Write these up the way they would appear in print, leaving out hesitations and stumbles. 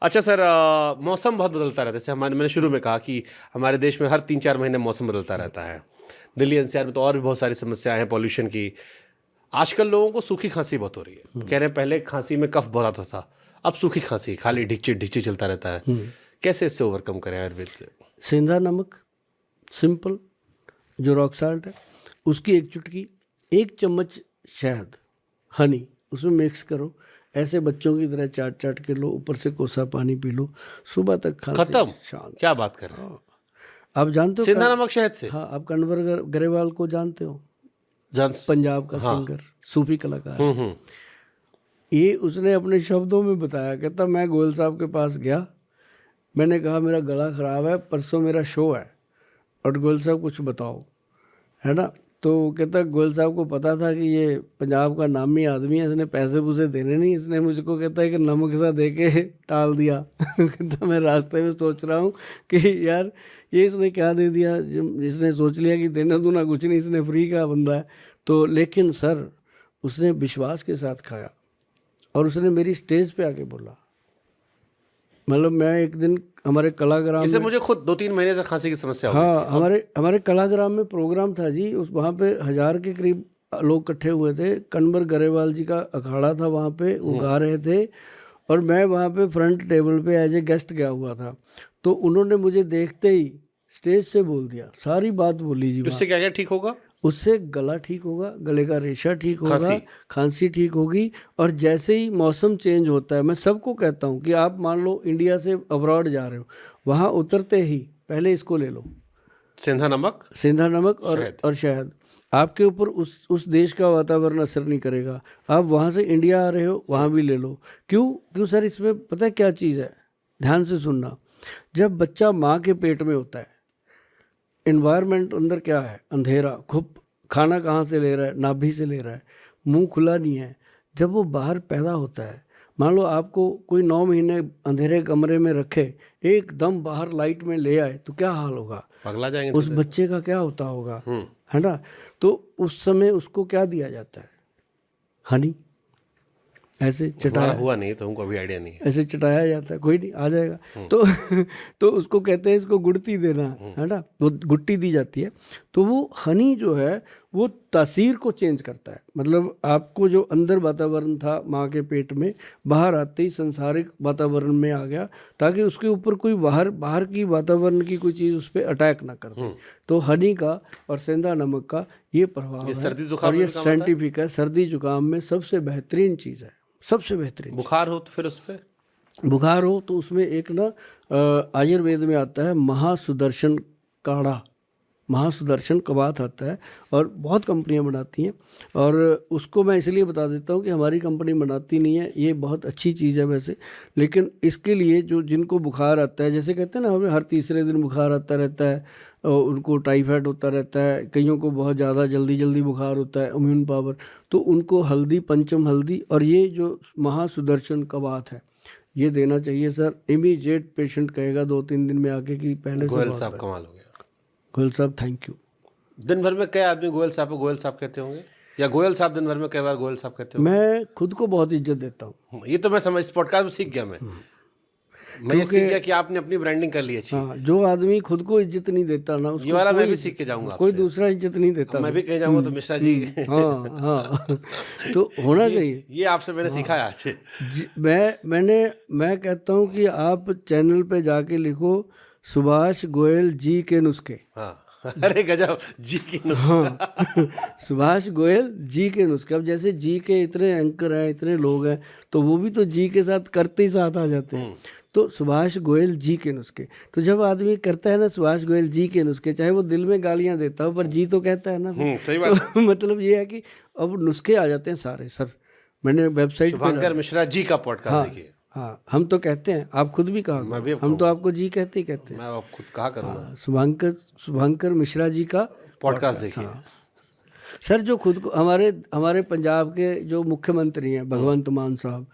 अच्छा सर, मौसम बहुत बदलता रहता है। जैसे मैंने शुरू में कहा कि हमारे देश में हर 3-4 महीने मौसम बदलता रहता है। दिल्ली एनसीआर में तो और भी बहुत सारी समस्याएं हैं पॉल्यूशन की। आजकल लोगों को सूखी खांसी बहुत हो रही है। कह रहे हैं पहले खांसी में कफ बहुत आता था, अब सूखी खांसी, खाली ढिच्ची ढिच्ची चलता रहता है। कैसे इससे ओवरकम करें आयुर्वेद से? सेंधा नमक, सिंपल, जो रॉक साल्ट है, उसकी एक चुटकी, 1 चम्मच शहद, हनी, उसमें मिक्स करो। ऐसे बच्चों की तरह चाट चाट के लो, ऊपर से कोसा पानी पी लो, सुबह तक खांसी खत्म? शांत। क्या बात कर रहे हैं? आप जानते हो सेंधा नमक शहद से? हाँ, आप कन्वर ग्रेवाल को जानते हो? जान पंजाब का हाँ। सिंगर, सूफी कलाकार। हम्म। ये उसने अपने शब्दों में बताया। कहता मैं गोयल साहब के पास गया, मैंने कहा मेरा गला ख़राब है, परसों मेरा शो है और गोयल साहब कुछ बताओ, है ना। तो कहता गोयल साहब को पता था कि ये पंजाब का नामी आदमी है, इसने पैसे पूसे देने नहीं, इसने मुझको कहता है कि नमक सा दे के टाल दिया। कहता मैं रास्ते में सोच रहा हूँ कि यार ये इसने क्या दे दिया, इसने सोच लिया कि देना दूना कुछ नहीं, इसने फ्री का बंदा है। तो लेकिन सर उसने विश्वास के साथ खाया और उसने मेरी स्टेज पे आके बोला, मतलब मैं एक दिन हमारे कलाग्राम इसे में, मुझे खुद 2-3 महीने से खांसी की समस्या हो गई हाँ, थी। हमारे कलाग्राम में प्रोग्राम था जी। उस वहाँ पे 1000 के करीब लोग इकट्ठे हुए थे। कन्वर गरेवाल जी का अखाड़ा था वहाँ पे, वो गा रहे थे और मैं वहाँ पे फ्रंट टेबल पे एज ए गेस्ट गया हुआ था। तो उन्होंने मुझे देखते ही स्टेज से बोल दिया, सारी बात बोली जी वहाँ। उससे क्या क्या ठीक होगा? उससे गला ठीक होगा, गले का रेशा ठीक होगा, खांसी? खांसी ठीक होगी। और जैसे ही मौसम चेंज होता है, मैं सबको कहता हूँ कि आप मान लो इंडिया से अब्रॉड जा रहे हो, वहाँ उतरते ही पहले इसको ले लो, सेंधा नमक, सेंधा नमक शहद। और शहद। आपके ऊपर उस देश का वातावरण असर नहीं करेगा। आप वहाँ से इंडिया आ रहे हो, वहाँ भी ले लो। क्यों क्यों सर, इसमें पता है क्या चीज़ है, ध्यान से सुनना। जब बच्चा माँ के पेट में होता है, इन्वायरमेंट अंदर क्या है, अंधेरा, खूब, खाना कहाँ से ले रहा है, नाभि से ले रहा है, मुंह खुला नहीं है। जब वो बाहर पैदा होता है, मान लो आपको कोई 9 महीने अंधेरे कमरे में रखे, एकदम बाहर लाइट में ले आए, तो क्या हाल होगा, पगला जाएंगे उस तो। बच्चे का क्या होता होगा, है ना। तो उस समय उसको क्या दिया जाता है, हनी, ऐसे हमारा चटाया, हुआ नहीं तो हमको अभी आइडिया नहीं है। ऐसे चटाया जाता है, कोई नहीं आ जाएगा। तो तो उसको कहते हैं इसको गुड़ती देना, है ना, वो गुट्टी दी जाती है। तो वो हनी जो है वो तासीर को चेंज करता है। मतलब आपको जो अंदर वातावरण था माँ के पेट में, बाहर आते ही संसारिक वातावरण में आ गया, ताकि उसके ऊपर कोई बाहर बाहर की वातावरण की कोई चीज़ उस पर अटैक ना कर दे। तो हनी का और सेंधा नमक का ये प्रभाव है सर्दी जुकाम और में ये भी काम आता है? साइंटिफिक है। सर्दी जुकाम में सबसे बेहतरीन चीज़ है, सबसे बेहतरीन। बुखार हो तो फिर उस पे? बुखार हो तो उसमें एक ना आयुर्वेद में आता है महासुदर्शन काढ़ा, महासुदर्शन कबात आता है और बहुत कंपनियां बनाती हैं। और उसको मैं इसलिए बता देता हूँ कि हमारी कंपनी बनाती नहीं है, ये बहुत अच्छी चीज़ है वैसे। लेकिन इसके लिए जो जिनको बुखार आता है, जैसे कहते हैं ना हमें हर तीसरे दिन बुखार आता रहता है, और उनको टाइफाइड होता रहता है, कईयों को बहुत ज़्यादा जल्दी जल्दी बुखार होता है, इम्यून पावर, तो उनको हल्दी, पंचम हल्दी और ये जो महासुदर्शन कबात है ये देना चाहिए सर। इमीडिएट पेशेंट कहेगा 2-3 दिन में आके कि पहले से गोयल बहुत साहब बेहतर। कमाल हो गया। गोयल साहब थैंक यू। दिन भर में कई आदमी गोयल साहब को गोयल साहब कहते होंगे, या गोयल साहब दिन भर में कई बार गोयल साहब कहते होंगे? मैं खुद को बहुत इज्जत देता हूँ, ये तो मैं समझ, इस पॉडकास्ट में सीख गया मैं ये सीख गया कि आपने अपनी ब्रांडिंग कर ली अच्छी। हाँ, जो आदमी खुद को इज्जत नहीं देता ना, उसको ये वाला मैं कोई भी सीख के जाऊंगा कोई आपसे। दूसरा इज्जत नहीं देता। मैं भी कहीं जाऊंगा तो मिश्रा जी। हाँ हाँ तो होना चाहिए। ये आपसे मैंने सीखा है आज। मैं कहता हूँ कि आप चैनल पे जाके लिखो सुभाष गोयल जी के नुस्खे। हाँ, अरे गजब, जी की हाँ सुभाष गोयल जी के नुस्खे। अब जैसे जी के इतने एंकर हैं, इतने लोग हैं, तो वो भी तो जी के साथ करते ही साथ आ जाते हैं। तो सुभाष गोयल जी के नुस्खे, तो जब आदमी करता है ना सुभाष गोयल जी के नुस्खे, चाहे वो दिल में गालियां देता हो पर जी तो कहता है ना। सही बात तो मतलब ये है कि अब नुस्खे आ जाते हैं सारे। सर मैंने वेबसाइट पे शुभंकर मिश्रा जी का पॉडकास्ट देखिए। हाँ हम तो कहते हैं, आप खुद भी कहा मैं भी अब हम तो आपको जी कहते ही कहते हैं। मैं अब खुद कहा करूँगा। शुभंकर मिश्रा जी का पॉडकास्ट देखिए। सर जो खुद को हमारे पंजाब के जो मुख्यमंत्री हैं भगवंत मान साहब,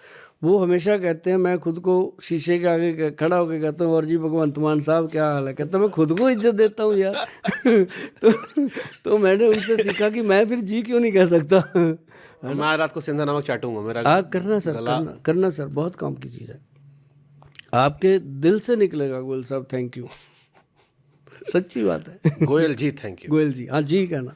वो हमेशा कहते हैं, मैं खुद को शीशे के आगे खड़ा होकर कहता हूँ और जी भगवंत मान साहब क्या हाल है, कहता मैं खुद को इज्जत देता हूँ यार। तो मैंने उनसे सीखा कि मैं फिर जी क्यों नहीं कह सकता। मैं रात को सेंधा नमक चाटूंगा, मेरा करना सर, करना सर, बहुत काम की चीज़ है। आपके दिल से निकलेगा गोयल साहब थैंक यू। सच्ची बात है। गोयल जी थैंक यू। गोयल जी, हाँ जी कहना।